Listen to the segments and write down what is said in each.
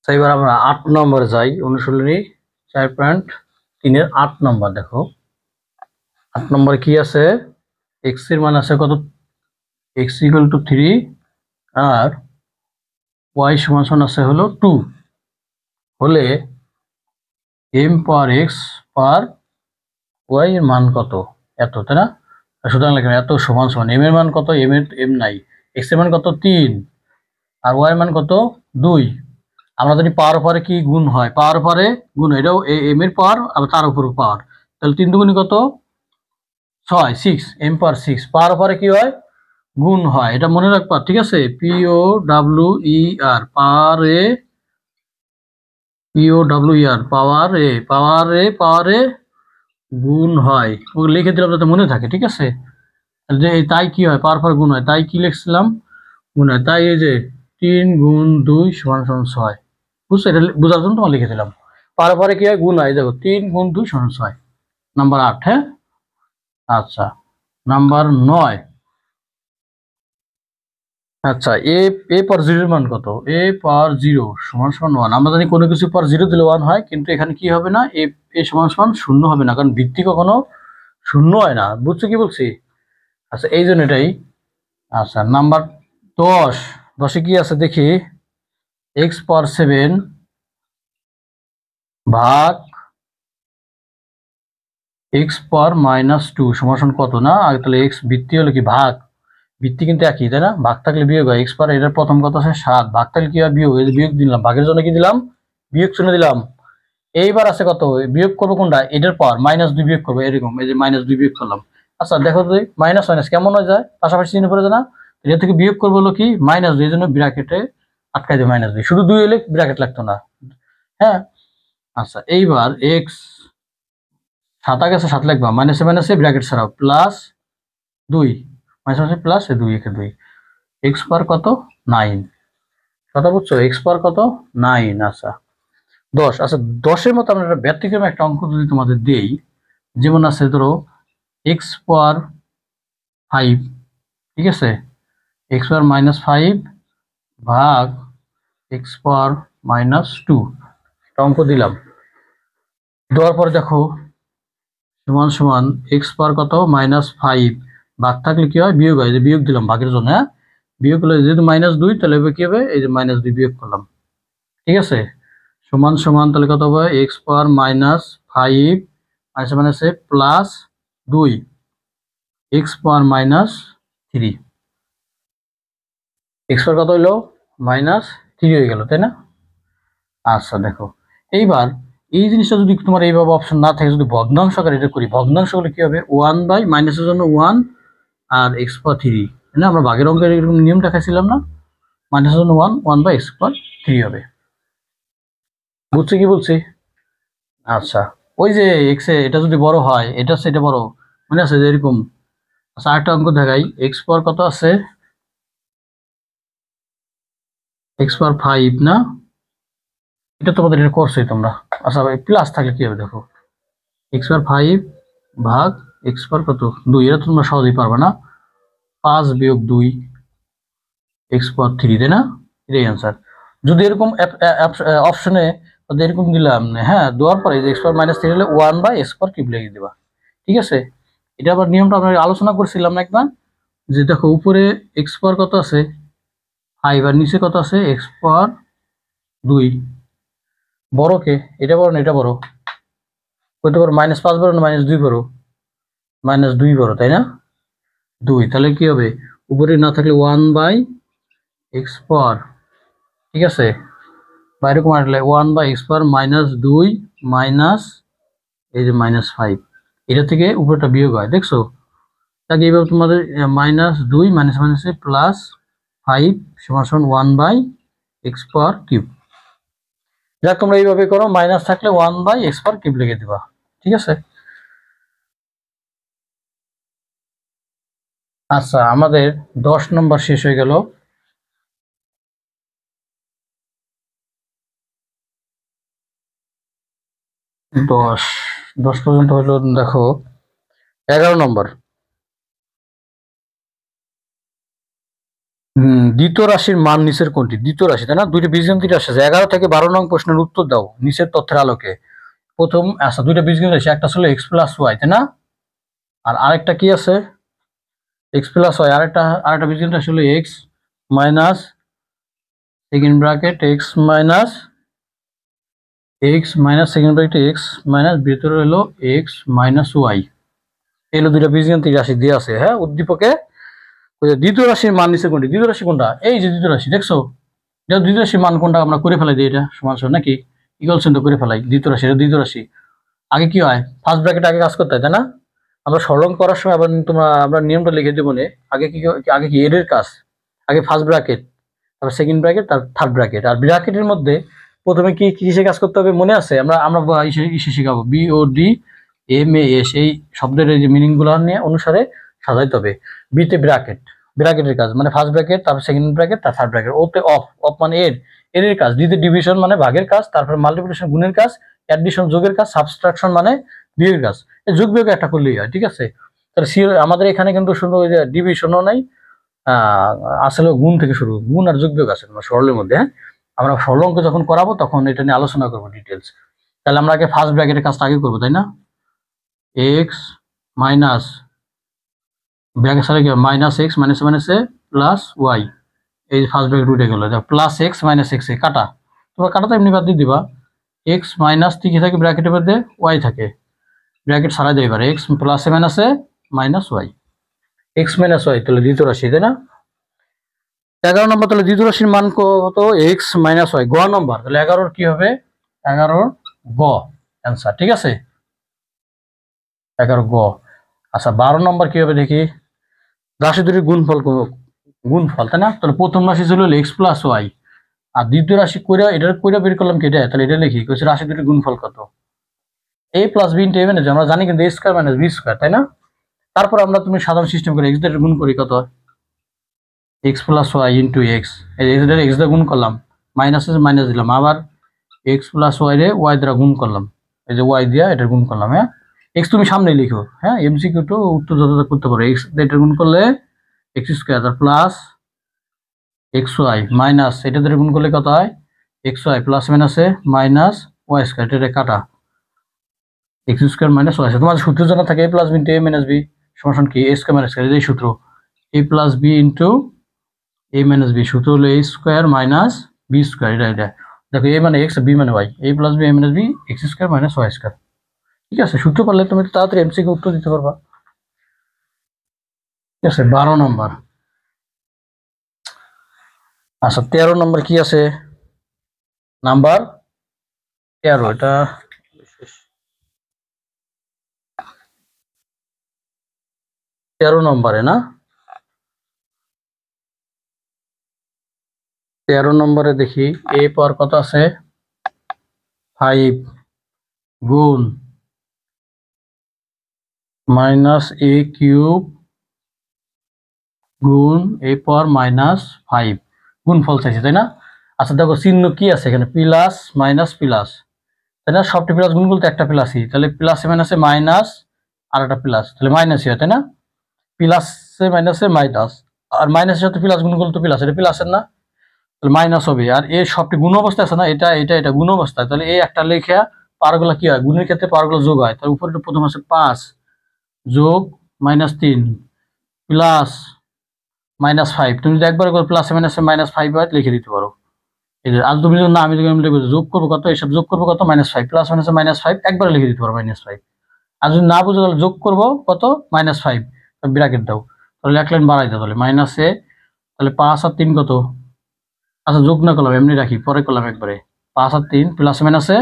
এবার আমরা 8 নম্বরে যাই। অনুশীলনী 4.3 8 নম্বর। দেখো 8 নম্বরে কি আছে? x এর মান আছে কত? x = 3 আর y সমান আছে হলো 2 হলে m পাওয়ার x পার y এর মান কত? এত, তাই না? সুতরাং লিখলাম এত সমান সমান m এর মান কত? m নাই। x এর মান কত? 3 আর y এর মান কত? 2। আমরা জানি পাওয়ার পরে কি গুণ হয়? পাওয়ার পরে গুণ, এটাও m এর পাওয়ার আবার তার উপর পাওয়ার, তাহলে 3 দুগুণে কত? 6, 6 m পাওয়ার 6। পাওয়ার পরে কি হয়? গুণ হয়, এটা মনে রাখবা, ঠিক আছে? POWER পাওয়ারে গুণ হয়, ওগুলো লিখে দিলাম যাতে মনে থাকে, ঠিক আছে? যে তাই কি হয়? পাওয়ার পর গুণ হয়, তাই কি লিখছিলাম? গুণ হয়, তাই এই যে 3 গুণ 2 সমান 6। বুঝছো? এটা বোঝার জন্য তোমার লিখে দিলাম। পাওয়ার পরে কি হয়? গুণ হয়। দেখো 3 গুণ 2 সমান 6। নাম্বার 8। হ্যাঁ, আচ্ছা। নাম্বার 9। আচ্ছা, এ পাওয়ার 0 এর মান কত? a পাওয়ার 0 সমান 1। আমরা জানি কোনো কিছু পাওয়ার 0 দিলে 1 হয়, কিন্তু এখানে কি হবে না? এ সমান 0 হবে না, কারণ ভিত্তি কখনো 0 হয় না। বুঝছো কি বলছি? আচ্ছা, এই জন্য এটাই। আচ্ছা, নাম্বার 10। 10-এ কি আছে দেখি? x পাওয়ার 7 ভাগ x পাওয়ার -2 সমান কত? না আগে তাহলে x ভিত্তি হলো কি ভাগ, ভিত্তি কিন্তু একই, তাই না? ভাগ থাকলে বিয়োগ হয়। x পাওয়ার এটার প্রথম কথা আছে 7, ভাগ থাকলে কি হয়? বিয়োগ। এই যে বিয়োগ দিলাম, ভাগের জন্য কি দিলাম? বিয়োগ চিহ্ন দিলাম। এইবার আছে কত? বিয়োগ করবো কোনটা? এটার পাওয়ার -2 বিয়োগ করবো, এরকম। এই যে -2 বিয়োগ করলাম। আচ্ছা দেখো তো, মাইনাস মাইনাস কেমন হয়ে যায়? পাশাপাশি চিহ্ন পড়ে যায় না? এটা থেকে বিয়োগ করবো হলো কি -2, এই জন্য ব্র্যাকেটে আটকাই দেবে -2। শুধু 2 এলে ব্র্যাকেট লাগতো না। হ্যাঁ, আচ্ছা এইবার এক্স 7 আগে আছে, 7 লিখবা, মাইনাসে মাইনাসে ব্র্যাকেট ছাড়াও +2, মাইনাসে প্লাস 2 একে 2। এক্স পাওয়ার কত? 9। কথা বুঝছো? এক্স পাওয়ার কত? 9। আচ্ছা 10। আচ্ছা 10-এর মতো আমরা একটা ব্যতিক্রম একটা অঙ্ক যদি তোমাদের দেই, যেমন আছে ধরো এক্স পাওয়ার 5, ঠিক আছে? এক্স পাওয়ার -5 ভাগ এক্স পাওয়ার -2 একটা অঙ্ক দিলাম। দেওয়ার পরে দেখো সমান সমান এক্স পাওয়ার কত? -5 ভাগ থাকলে কি হয়? বিয়োগ হয়। যে বিয়োগ দিলাম ভাগের জন্য। হ্যাঁ, বিয়োগ করলে যেহেতু -2, তাহলে কি হবে? এই যে -2 বিয়োগ করলাম, ঠিক আছে? সমান সমান তাহলে কত হবে? এক্স পাওয়ার -5 মাইনাসে মাইনাসে +2 এক্স পাওয়ার -3। এক্স পাওয়ার কত হইলো? -3 হয়ে গেল, তাই না? আচ্ছা দেখো, এইবার এই জিনিসটা যদি তোমার এইভাবে অপশন না থাকে, যদি ভগ্নাংশ আকারে এটা করি, ভগ্নাংশ হলে কি হবে? 1 মাইনাসের জন্য 1 আর এক্স পাওয়ার 3, না? আমরা ভাগের অঙ্কের এরকম নিয়ম দেখাইছিলাম না? মাইনাসের জন্য 1 এক্স পাওয়ার 3 হবে। বুঝছো কি বলছি? আচ্ছা, ওই যে এক্স এ এটা যদি বড় হয়, এটা সেটা বড়, মনে আছে যে এরকম। আচ্ছা আরেকটা অঙ্ক দেখাই। এক্স পাওয়ার কত আছে? এক্স পাওয়ার 5, না? এটা তোমাদের এটা করছোই তোমরা। আচ্ছা ভাই, প্লাস থাকলে কি হবে দেখো? এক্স পাওয়ার 5 ভাগ এক্স পাওয়ার কত? 2। এটা তোমরা সহজেই পারবে না। 5 বিয়োগ 2 এক্স পাওয়ার 3, তাই না? এটাই অ্যান্সার। যদি এরকম অপশনে এরকম দিলাম, হ্যাঁ, দেওয়ার পরে এক্স পাওয়ার -3 হলে 1/x² লিখে দিবা, ঠিক আছে? এটা আবার নিয়মটা আমরা আলোচনা করছিলাম না একবার, যে দেখো উপরে এক্স পাওয়ার কত আছে? 5 আর নিচে কত আছে? এক্স পাওয়ার 2। বড় কে? এটা বড় না এটা বড়? কত বড়? -5 বড় না -2 বড়? -2 বড়, তাই না? 2, তাহলে কি হবে? উপরে না থাকলে 1/x², ঠিক আছে? বাইরে কম আসলে 1/x² মাইনাস এই যে -5, এটা থেকে উপরটা বিয়োগ হয়, দেখছো? তাকে এইভাবে তোমাদের -2 মাইনাস মাইনাসে +5 সমান 1/x²। যাক তোমরা এইভাবে করো, মাইনাস থাকলে 1/x³ লিখে দিবা, ঠিক আছে? আচ্ছা, আমাদের 10 নম্বর শেষ হয়ে গেল। দশ 10 পর্যন্ত হলো। দেখো 11 নম্বর। দ্বিতীয় রাশির মান নিচের কোনটি? দ্বিতীয় রাশি, তাই না? দুইটা বীজগণিত রাশি আছে। 11 থেকে 12 নং প্রশ্নের উত্তর দাও নিচের তথ্যের আলোকে। প্রথম, আচ্ছা, দুইটা বীজগণিত রাশি, একটা ছিল এক্স প্লাস ওয়াই, তাই না? আর আরেকটা কি আছে? X plus y. আরেকটা বীজগণিত রাশি হলো x minus second bracket x minus second bracket x minus ভিতরে হলো এক্স মাইনাস ওয়াই। এগুলো দুইটা বীজগণিত রাশি দিয়ে আছে। হ্যাঁ, উদ্দীপকে দ্বিতীয় রাশির মান নিচে কোনটি? দ্বিতীয় রাশি কোনটা? এই যে দ্বিতীয় রাশি, দেখছো? দ্বিতীয় রাশির মান কোনটা? আমরা করে ফেলাই দিই, এটা সমান সমান নাকি ইকুয়াল চিহ্ন করে ফেলাই। দ্বিতীয় রাশি, এটা দ্বিতীয় রাশি। আগে কি হয়? ফার্স্ট ব্র্যাকেট আগে কাজ করতে হয়, তাই না? আমরা সরল করার সময় আবার আমরা নিয়মটা লিখে দেবো না। আগে কি এর কাজ? আগে ফার্স্ট ব্র্যাকেট, তারপর সেকেন্ড ব্র্যাকেট, তারপর থার্ড ব্র্যাকেট। আর ব্র্যাকেটের মধ্যে প্রথমে কি কিসে কাজ করতে হবে মনে আছে? আমরা আমরা ইসে শিখাবো, BODMAS এই শব্দের এই যে মিনিং গুলো নিয়ে অনুসারে সাজাইতে হবে। বিতে ব্র্যাকেটের কাজ মানে ফার্স্ট ব্র্যাকেট, তারপর সেকেন্ড ব্র্যাকেট, তারপর থার্ড ব্র্যাকেট। ওতে অফ মানে এর কাজ। ডিতে ডিভিশন মানে ভাগের কাজ, তারপর মাল্টিপ্লিকেশন গুণের কাজ, অ্যাডিশন যোগের কাজ, সাবট্রাকশন মানে বিয়োগের কাজ। যোগ বিয়োগ একটা করলেই হয়, ঠিক আছে? তাহলে আমাদের এখানে কিন্তু শুধু ওই যে ডিভিশনও নাই, আসলে গুণ থেকে শুরু, গুণ আর যোগ বিয়োগ আছে তোমার সরলের মধ্যে। হ্যাঁ, আমরা সরল অঙ্ক যখন করাবো তখন এটা নিয়ে আলোচনা করবো ডিটেলস। তাহলে আমরা আগে ফার্স্ট ব্র্যাকেটের কাজটা আগে করবো, তাই না? এক্স মাইনাস ব্র্যাকেট সাথে কি মাইনাস এক্স মাইনাসে প্লাস ওয়াই। এই ফার্স্ট ব্র্যাকেট উঠে গেল, প্লাস এক্স মাইনাস এক্স এ কাটা। তোমরা কাটা তো এমনি বাদ দিয়ে দিবা। এক্স মাইনাস কি থাকে ব্র্যাকেটের মধ্যে? ওয়াই থাকে। ব্র্যাকেট ছাড়া যায় এবার এক্স প্লাসে মাইনাসে minus y, x minus y. তাহলে দ্বিতীয় রাশি, তাই না? 11 নম্বর, তাহলে দ্বিতীয় রাশির মান কত? X minus y. গ নম্বর, তাহলে 11 কি হবে? 11 গ অ্যান্সার, ঠিক আছে? 11 গ। আচ্ছা, 12 নম্বর কি হবে দেখি? রাশি দুটির গুণফল, তাই না? তাহলে প্রথম রাশি ছিল এক্স প্লাস ওয়াই, আর দ্বিতীয় রাশি কইরা বের করলাম কি এটা? তাহলে এটা লিখি, রাশি দুটির গুণফল কত? a plus b into a minus, আমরা জানি কিন্তু a square minus b square, তাই না? তারপর আমরা তুমি সাধারণ সিস্টেম করে এক্স দ্বারা গুণ করি, কত? X plus y into x. এই এক্স দ্বারা গুণ করলাম, মাইনাস মাইনাস দিলাম, আবার এক্স প্লাস ওয়াই রে ওয়াই দ্বারা গুণ করলাম, এই যে ওয়াই দিয়া এটা গুণ করলাম। হ্যাঁ, এক্স তুমি সামনে লিখো। হ্যাঁ, এমসিকিউ টু উত্তর যথাযথ করতে পারো। এক্স এটা গুণ করলে এক্স স্কয়ার, তার প্লাস এক্স ওয়াই মাইনাস এটা দ্বারা গুণ করলে কত হয়? এক্স ওয়াই প্লাস মাইনাসে মাইনাস ওয়াই স্কয়ার, এটা কাটা এক্স স্কয়ার মাইনাস ওয়াই। তোমার সূত্র জানা থাকে a plus b into a minus b সমান কি? a স্কয়ার মাইনাস স্কয়ার, এই সূত্র। a plus b into a minus b, সূত্র হলো a square minus b square. এটা দেখো, a মানে এক্স, বি মানে y, a plus b a minus b x square minus y square. ঠিক আছে, সূত্র পারলে তুমি তাড়াতাড়ি এমসিকিউ উত্তর দিতে পারবা। ঠিক আছে, 12 নম্বর। আচ্ছা, 13 নম্বর কি আছে? নাম্বার 13, এটা 13 নম্বরে না? 13 নম্বরে দেখি a পাওয়ার কত আছে? 5 গুণ মাইনাস a কিউব গুণ a পাওয়ার মাইনাস 5 গুণফল চাইছে, তাই না? আচ্ছা দেখো, চিহ্ন কি আছে এখানে? প্লাস মাইনাস প্লাস, তাই না? সবটি প্লাস গুণ করলে একটা প্লাসই, তাহলে প্লাসে মাইনাসে মাইনাস আর একটা প্লাস, তাহলে মাইনাসই হয়, তাই না? প্লাসে মাইনাসে মাইনাস, আর মাইনাসের সাথে প্লাস গুণ করলে তো প্লাস, এটা প্লাসের না, তাহলে মাইনাস হবে। আর এই সবটি গুণ অবস্থায় আছে না, এটা গুণ অবস্থায়, তাহলে এই একটা লেখা পাওয়ারগুলো কি হয়? গুণের ক্ষেত্রে পাওয়ারগুলো যোগ হয়। তার উপরে প্রথম আছে 5 যোগ মাইনাস 3 প্লাস মাইনাস 5। তুমি যদি একবার প্লাসে মাইনাসে মাইনাস 5 হয় লিখে দিতে পারো। আর তুমি যদি না, আমি লিখবো যোগ করবো কত, এসব যোগ করবো কত? -5 প্লাস মাইনাসে -5 একবারে লিখে দিতে পারো -5। আর যদি না বুঝো তাহলে যোগ করবো কত? -5 ব্র্যাকেট দাও, তাহলে এক লাইন বাড়াই দাও, তাহলে মাইনাসে, তাহলে 5 আর 3 কত? আচ্ছা, যোগ না করলাম, এমনি রাখি, পরে করলাম একবারে। 5 আর 3 প্লাস মাইনাসে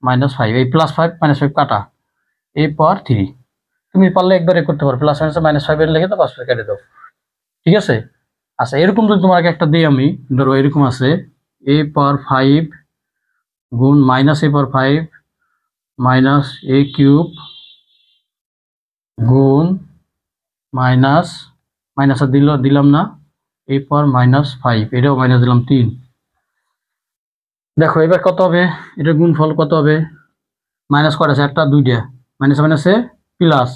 -5, এই +5 -5 কাটা, a পাওয়ার 3। তুমি পারলে একবারে করতে পারো, প্লাস মাইনাসে -5 এর লিখে তো 5 কেটে দাও, ঠিক আছে? আচ্ছা, এরকম যদি তোমাকে একটা দিই আমি, ধরো এরকম আছে a পাওয়ার 5 গুণ minus a power 5 minus a cube গুণ মাইনাস মাইনাস আর দিলাম না a পাওয়ার -5, এটাও মাইনাস দিলাম 3। দেখো এবার কত হবে? এটার গুণফল কত হবে? মাইনাস কয়টা আছে? একটা, দুইটা, মাইনাস মাইনাসে প্লাস,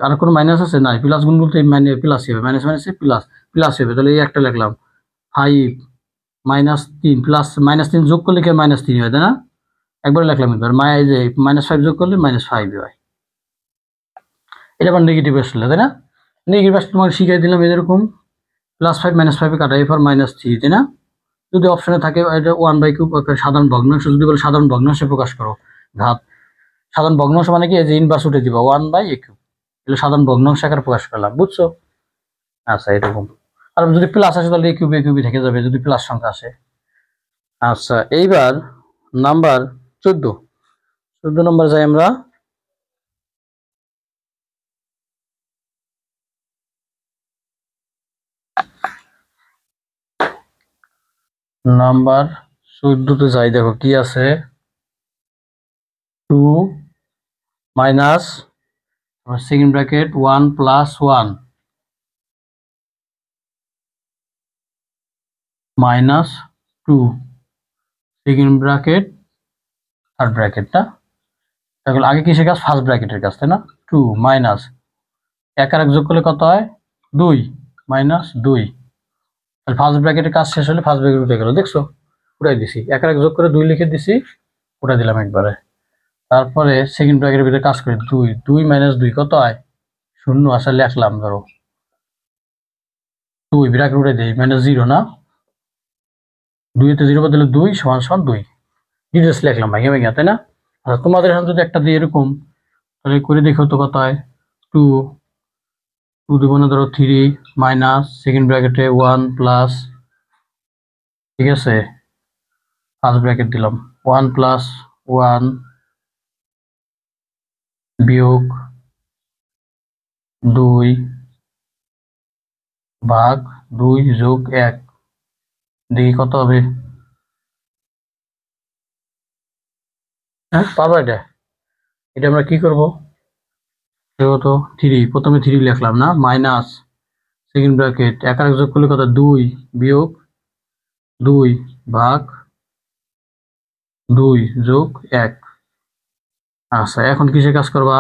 আর কোনো মাইনাস আছে? নাই, প্লাস গুণ করতে প্লাসই হবে, মাইনাস মাইনাসে প্লাস, প্লাস হবে, তাহলে এই একটা লিখলাম 5 -3 প্লাস -3 যোগ করলে কি -3 হয়, তাই না? একবার লিখলাম, এবার এই যে -5 যোগ করলে -5 হয়। এটা আবার নেগেটিভ আসলে, তাই না? নেগেটিভ আসলে তোমাকে শিখিয়ে দিলাম এরকম +5 -5 কাটা এরপর -3, তাই না? যদি অপশনে থাকে এটা 1/3 একটা সাধারণ ভগ্নাংশ, যদি বলে সাধারণ ভগ্নাংশে প্রকাশ করো ঘাত, সাধারণ ভগ্নাংশ মানে কি, এই যে ইনভার্স উঠে দিবা 1/3, এগুলো সাধারণ ভগ্নাংশ আকারে প্রকাশ করলাম, বুঝছো? আচ্ছা এরকম। আর যদি প্লাস আসে তাহলে এ কিউবই থেকে যাবে যদি প্লাস সংখ্যা আসে। আচ্ছা এইবার নাম্বার 14 নম্বর যাই আমরা। নাম্বার 14 যাই, দেখো কি আছে, 2 minus second bracket 1 + 1 -2 second bracket third ব্র্যাকেটটা, তাহলে আগে কিসের কাজ, ফার্স্ট ব্র্যাকেটের কাজ, তাই না? 2 মাইনাস এক আর এক যোগ করলে কত হয়, 2 -2, তাহলে ফার্স্ট ব্র্যাকেটের কাজ শেষ হলে ফার্স্ট ব্র্যাকেট উঠে গেল, দেখছো? উঠাই দিছি, এক আর এক যোগ করে 2 লিখে দিছি, উঠাই দিলাম একবারে। তারপরে সেকেন্ড ব্র্যাকেটের ভিতরে কাজ করি, 2 2 - 2 কত হয়, 0 আসলে লিখলাম, ধরো 2 ব্র্যাকেট উঠে দিই, -0 না, 2 তে 0 বদলে 2 = 2, ডিটেলস লিখলাম ভাঙে ভেঙে, তাই না? আচ্ছা তোমাদের এখানে যদি একটা দিয়ে এরকম, তাহলে করে দেখো তো কত হয়, 2 2 দুগুণে ধরো 3 মাইনাস সেকেন্ড ব্র্যাকেটে 1 প্লাস, ঠিক আছে, ফার্স্ট ব্র্যাকেট দিলাম 1 + 1 বিয়োগ 2 ভাগ 2 যোগ 1, দেখি কত হবে। হ্যাঁ পারবো এটা, এটা আমরা কি করবো, যেহেতু 3 প্রথমে 3 লিখলাম না, মাইনাস সেকেন্ড ব্র্যাকেট এক আর এক যোগ করলে কত, 2 বিয়োগ 2 ভাগ 2 যোগ 1। আচ্ছা এখন কিসের কাজ করবা,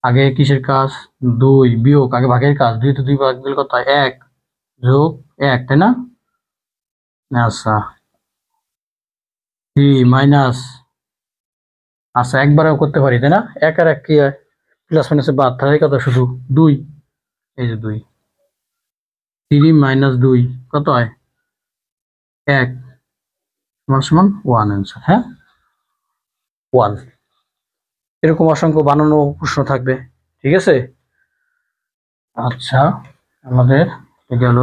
আগে কিসের কাজ, 2 বিয়োগ, আগে ভাগের কাজ, 2 তে 2 ভাগ দিলে কত হয়, 1 যোগ 1, তাই না? আচ্ছা 3 মাইনাস, আচ্ছা একবারেও করতে পারি, তাই না? এক আর এক কি হয়, প্লাস মাইনাসে বাদ, তাহলে কত, শুধু 2, এই যে 2, 3 - 2 কত হয়, 1 = 1 অ্যান্সার, হ্যাঁ 1। এরকম অসংখ্য বানানো প্রশ্ন থাকবে, ঠিক আছে? আচ্ছা আমাদের গেল